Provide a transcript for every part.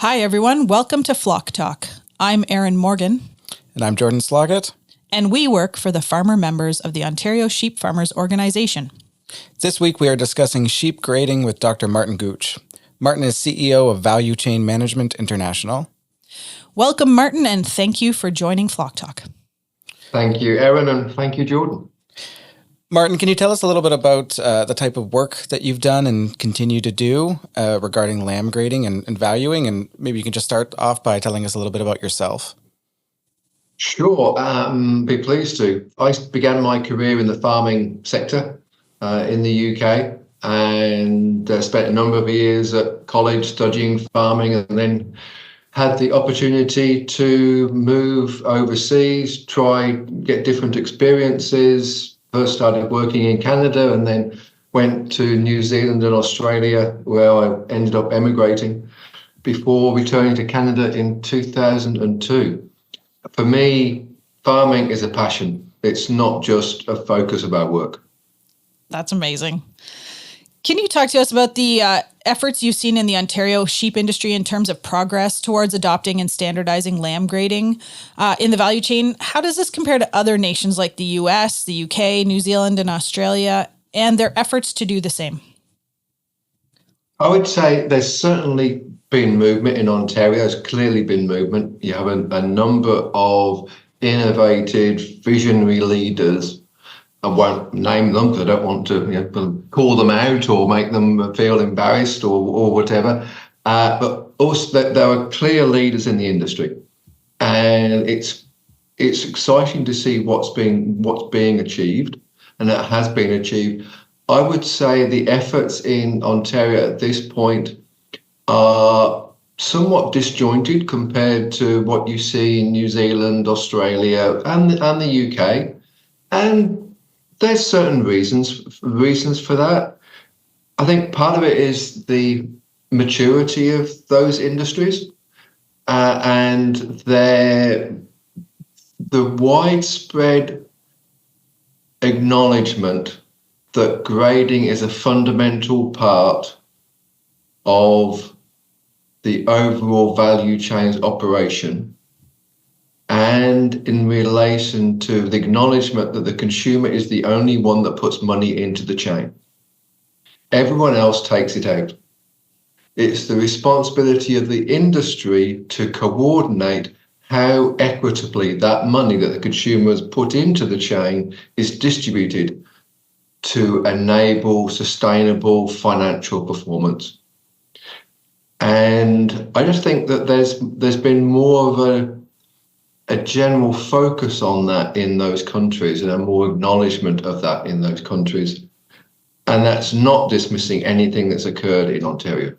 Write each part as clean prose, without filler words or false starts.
Hi, everyone. Welcome to Flock Talk. I'm Erin Morgan. And I'm Jordan Sloggett. And we work for the farmer members of the Ontario Sheep Farmers Organization. This week we are discussing sheep grading with Dr. Martin Gooch. Martin is CEO of Value Chain Management International. Welcome, Martin, and thank you for joining Flock Talk. Thank you, Erin, and thank you, Jordan. Martin, can you tell us a little bit about the type of work that you've done and continue to do regarding lamb grading and valuing? And maybe you can just start off by telling us a little bit about yourself. Sure, be pleased to. I began my career in the farming sector in the UK and spent a number of years at college studying farming, and then had the opportunity to move overseas, get different experiences. First started working in Canada and then went to New Zealand and Australia, where I ended up emigrating before returning to Canada in 2002. For me, farming is a passion. It's not just a focus of our work. That's amazing. Can you talk to us about the efforts you've seen in the Ontario sheep industry in terms of progress towards adopting and standardizing lamb grading in the value chain? How does this compare to other nations like the US, the UK, New Zealand, and Australia, and their efforts to do the same? I would say there's certainly been movement in Ontario. There's clearly been movement. You have a number of innovative, visionary leaders. I won't name them because I don't want to call them out or make them feel embarrassed or whatever. But also there are clear leaders in the industry, and it's exciting to see what's being achieved, and that has been achieved. I would say the efforts in Ontario at this point are somewhat disjointed compared to what you see in New Zealand, Australia, and the UK, and there's certain reasons for that. I think part of it is the maturity of those industries and the widespread acknowledgement that grading is a fundamental part of the overall value chain's operation, and in relation to the acknowledgement that the consumer is the only one that puts money into the chain. Everyone else takes it out. It's the responsibility of the industry to coordinate how equitably that money that the consumer has put into the chain is distributed to enable sustainable financial performance. And I just think that there's been more of a general focus on that in those countries, and a more acknowledgement of that in those countries. And that's not dismissing anything that's occurred in Ontario.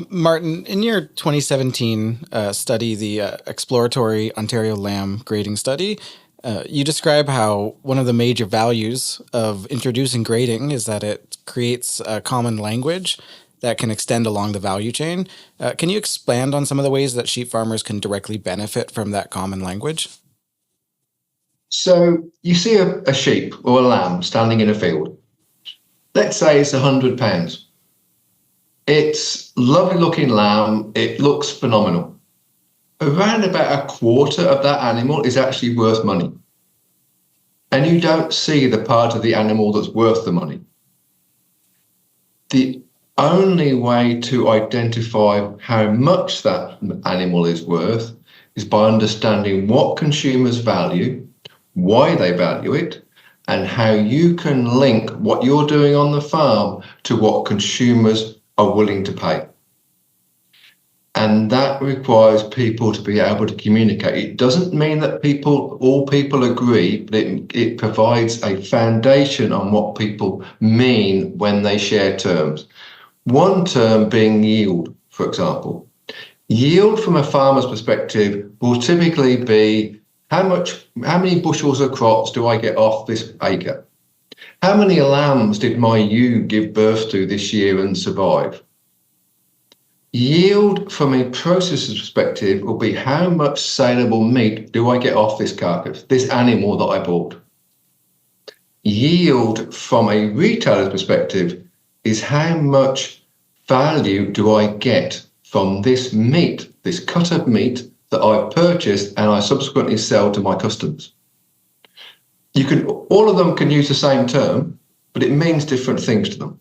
Martin, in your 2017 study, the Exploratory Ontario Lamb Grading Study, you describe how one of the major values of introducing grading is that it creates a common language that can extend along the value chain. Can you expand on some of the ways that sheep farmers can directly benefit from that common language? So you see a sheep or a lamb standing in a field. Let's say it's 100 pounds. It's a lovely looking lamb. It looks phenomenal. Around about a quarter of that animal is actually worth money. And you don't see the part of the animal that's worth the money. The only way to identify how much that animal is worth is by understanding what consumers value, why they value it, and how you can link what you're doing on the farm to what consumers are willing to pay. And that requires people to be able to communicate. It doesn't mean that all people agree, but it provides a foundation on what people mean when they share terms. One term being yield, for example. Yield from a farmer's perspective will typically be how many bushels of crops do I get off this acre? How many lambs did my ewe give birth to this year and survive? Yield from a processor's perspective will be how much saleable meat do I get off this carcass, this animal that I bought? Yield from a retailer's perspective is how much value do I get from this meat, this cut of meat that I purchased and I subsequently sell to my customers. All of them can use the same term, but it means different things to them.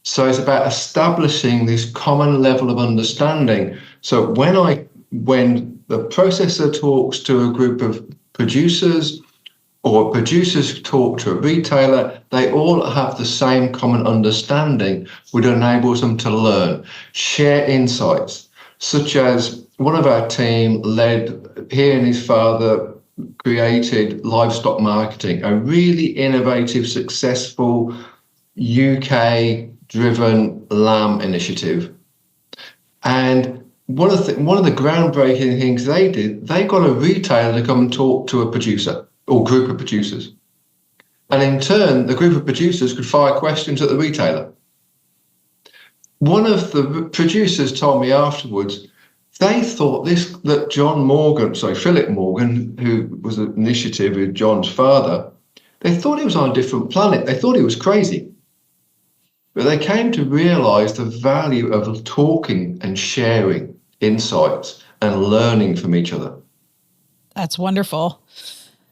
So it's about establishing this common level of understanding. So when the processor talks to a group of producers, or producers talk to a retailer, they all have the same common understanding, which enables them to learn, share insights, such as one of our team he and his father created livestock marketing, a really innovative, successful UK-driven lamb initiative. And one of the groundbreaking things they did, they got a retailer to come and talk to a producer or group of producers. And in turn, the group of producers could fire questions at the retailer. One of the producers told me afterwards, they thought that Philip Morgan, who was an initiative with John's father, they thought he was on a different planet. They thought he was crazy. But they came to realize the value of talking and sharing insights and learning from each other. That's wonderful.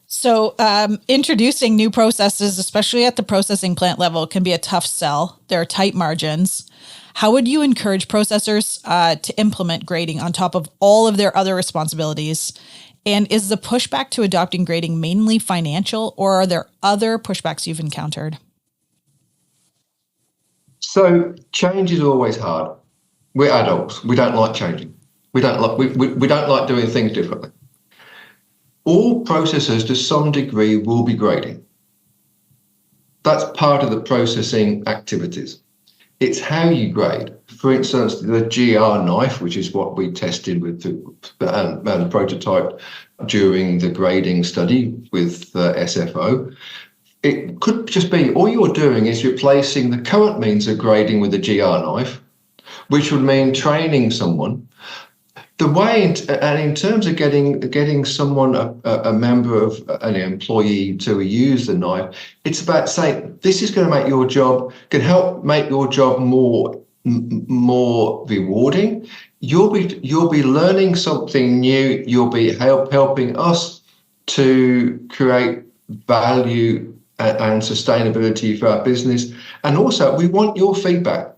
So introducing new processes, especially at the processing plant level, can be a tough sell. There are tight margins. How would you encourage processors to implement grading on top of all of their other responsibilities? And is the pushback to adopting grading mainly financial, or are there other pushbacks you've encountered? So change is always hard. We're adults. We don't like changing. We don't like doing things differently. All processors to some degree will be grading. That's part of the processing activities. It's how you grade. For instance, the GR knife, which is what we tested with and prototyped during the grading study with SFO, it could just be all you're doing is replacing the current means of grading with a GR knife, which would mean training someone. In terms of getting someone, a member of an employee to use the knife, it's about saying this is going to make your job, can help make your job more rewarding. You'll be learning something new. You'll be helping us to create value and sustainability for our business. And also, we want your feedback.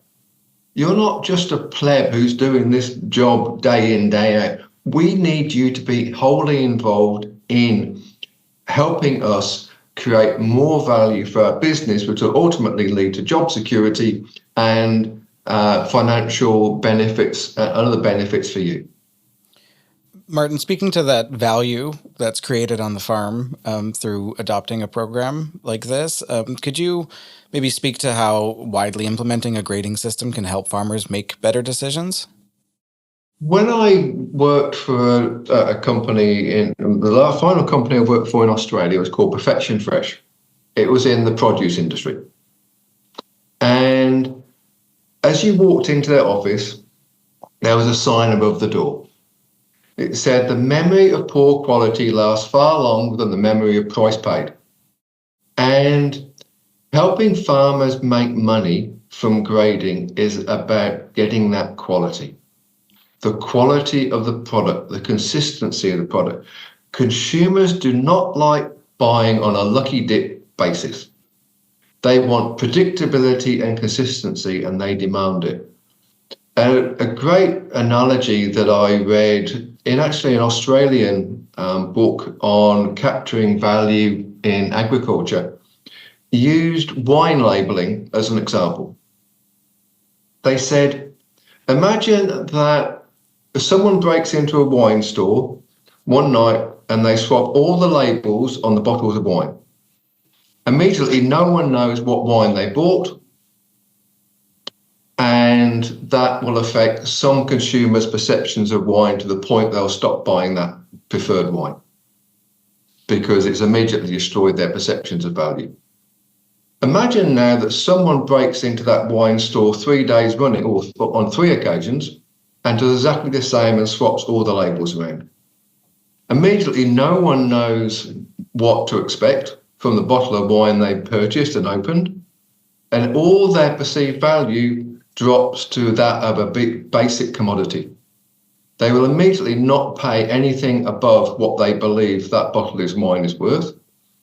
You're not just a pleb who's doing this job day in, day out. We need you to be wholly involved in helping us create more value for our business, which will ultimately lead to job security and financial benefits and other benefits for you. Martin, speaking to that value that's created on the farm through adopting a program like this, could you maybe speak to how widely implementing a grading system can help farmers make better decisions? When I worked for a company, the final company I worked for in Australia was called Perfection Fresh. It was in the produce industry. And as you walked into their office, there was a sign above the door. It said, the memory of poor quality lasts far longer than the memory of price paid. And helping farmers make money from grading is about getting that quality. The quality of the product, the consistency of the product. Consumers do not like buying on a lucky dip basis. They want predictability and consistency, and they demand it. A great analogy that I read in actually an Australian book on capturing value in agriculture used wine labeling as an example. They said, imagine that if someone breaks into a wine store one night and they swap all the labels on the bottles of wine. Immediately, no one knows what wine they bought, and that will affect some consumers' perceptions of wine to the point they'll stop buying that preferred wine because it's immediately destroyed their perceptions of value. Imagine now that someone breaks into that wine store 3 days running, or on 3 occasions, and does exactly the same and swaps all the labels around. Immediately, no one knows what to expect from the bottle of wine they purchased and opened, and all their perceived value drops to that of a basic commodity, they will immediately not pay anything above what they believe that bottle of wine is worth,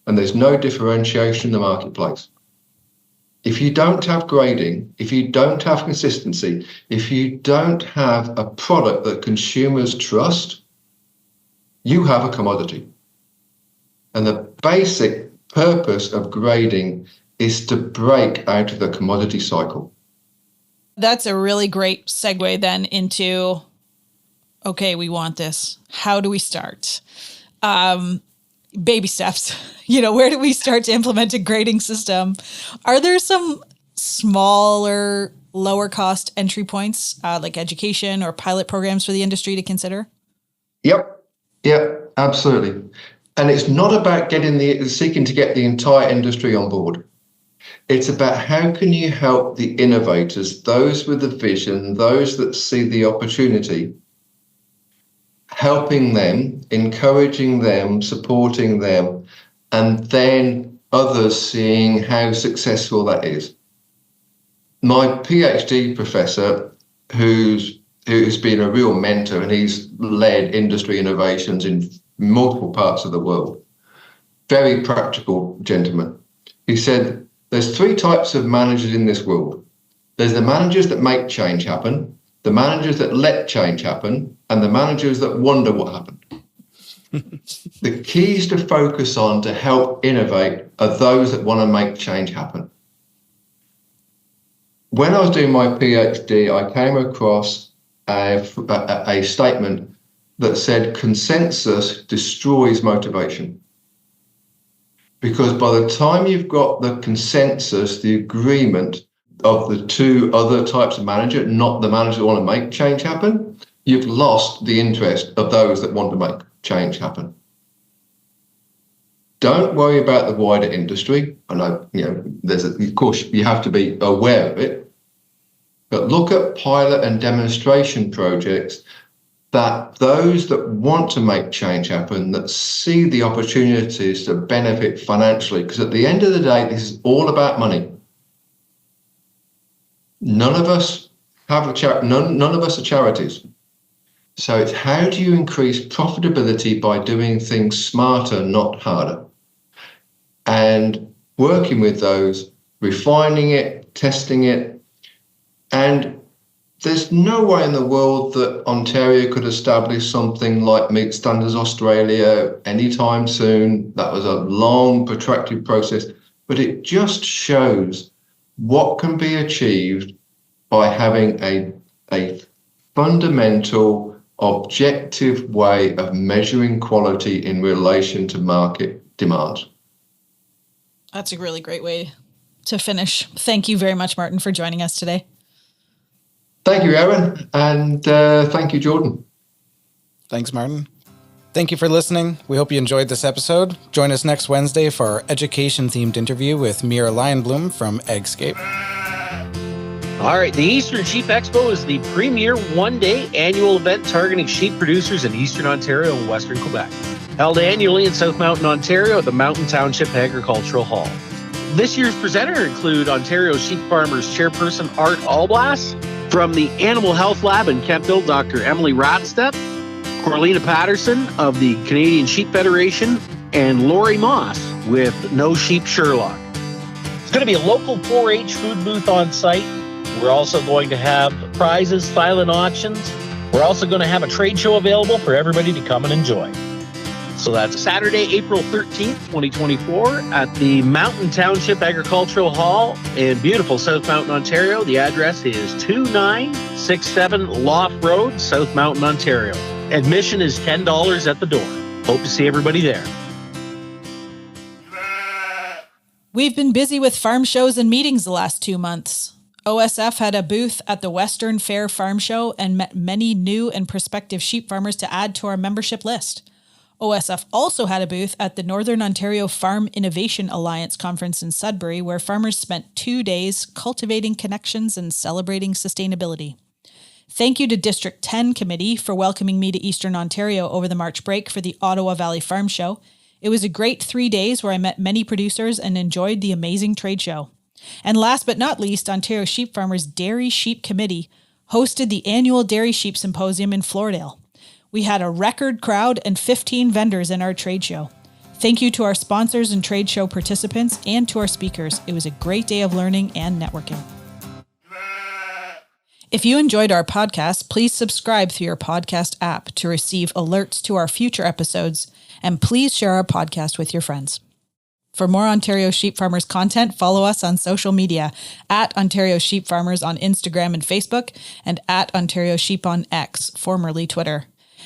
and there's no differentiation in the marketplace. If you don't have grading, if you don't have consistency, if you don't have a product that consumers trust, you have a commodity. And the basic purpose of grading is to break out of the commodity cycle. That's a really great segue then into, okay, we want this. How do we start? Baby steps. Where do we start to implement a grading system? Are there some smaller, lower cost entry points, like education or pilot programs for the industry to consider? Yep, absolutely. And it's not about seeking to get the entire industry on board. It's about how can you help the innovators, those with the vision, those that see the opportunity, helping them, encouraging them, supporting them, and then others seeing how successful that is. My PhD professor, who's been a real mentor, and he's led industry innovations in multiple parts of the world, very practical gentleman. He said, there's 3 types of managers in this world. There's the managers that make change happen, the managers that let change happen, and the managers that wonder what happened. The keys to focus on to help innovate are those that want to make change happen. When I was doing my PhD, I came across a statement that said consensus destroys motivation. Because by the time you've got the consensus, the agreement of the 2 other types of manager, not the managers that want to make change happen, you've lost the interest of those that want to make change happen. Don't worry about the wider industry. I know, of course, you have to be aware of it, but look at pilot and demonstration projects that those that want to make change happen, that see the opportunities to benefit financially, because at the end of the day, this is all about money. None of us have none of us are charities. So it's how do you increase profitability by doing things smarter, not harder? And working with those, refining it, testing it. And there's no way in the world that Ontario could establish something like Meat Standards Australia anytime soon. That was a long, protracted process, but it just shows what can be achieved by having a fundamental, objective way of measuring quality in relation to market demands. That's a really great way to finish. Thank you very much, Martin, for joining us today. Thank you, Erin, and thank you, Jordan. Thanks, Martin. Thank you for listening. We hope you enjoyed this episode. Join us next Wednesday for our education-themed interview with Mira Lionbloom from Eggscape. All right, the Eastern Sheep Expo is the premier one-day annual event targeting sheep producers in Eastern Ontario and Western Quebec. Held annually in South Mountain, Ontario at the Mountain Township Agricultural Hall. This year's presenter include Ontario Sheep Farmers Chairperson Art Alblas, from the Animal Health Lab in Kemptville, Dr. Emily Radstedt, Corlina Patterson of the Canadian Sheep Federation, and Lori Moss with No Sheep Sherlock. It's going to be a local 4-H food booth on site. We're also going to have prizes, silent auctions. We're also going to have a trade show available for everybody to come and enjoy. So that's Saturday, April 13th, 2024 at the Mountain Township Agricultural Hall in beautiful South Mountain, Ontario. The address is 2967 Loft Road, South Mountain, Ontario. Admission is $10 at the door. Hope to see everybody there. We've been busy with farm shows and meetings the last 2 months. OSF had a booth at the Western Fair Farm Show and met many new and prospective sheep farmers to add to our membership list. OSF also had a booth at the Northern Ontario Farm Innovation Alliance Conference in Sudbury, where farmers spent 2 days cultivating connections and celebrating sustainability. Thank you to District 10 Committee for welcoming me to Eastern Ontario over the March break for the Ottawa Valley Farm Show. It was a great 3 days where I met many producers and enjoyed the amazing trade show. And last but not least, Ontario Sheep Farmers Dairy Sheep Committee hosted the annual Dairy Sheep Symposium in Floridale. We had a record crowd and 15 vendors in our trade show. Thank you to our sponsors and trade show participants and to our speakers. It was a great day of learning and networking. If you enjoyed our podcast, please subscribe through your podcast app to receive alerts to our future episodes, and please share our podcast with your friends. For more Ontario Sheep Farmers content, follow us on social media at Ontario Sheep Farmers on Instagram and Facebook, and at Ontario Sheep on X, formerly Twitter.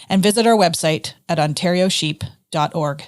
And visit our website at ontariosheep.org.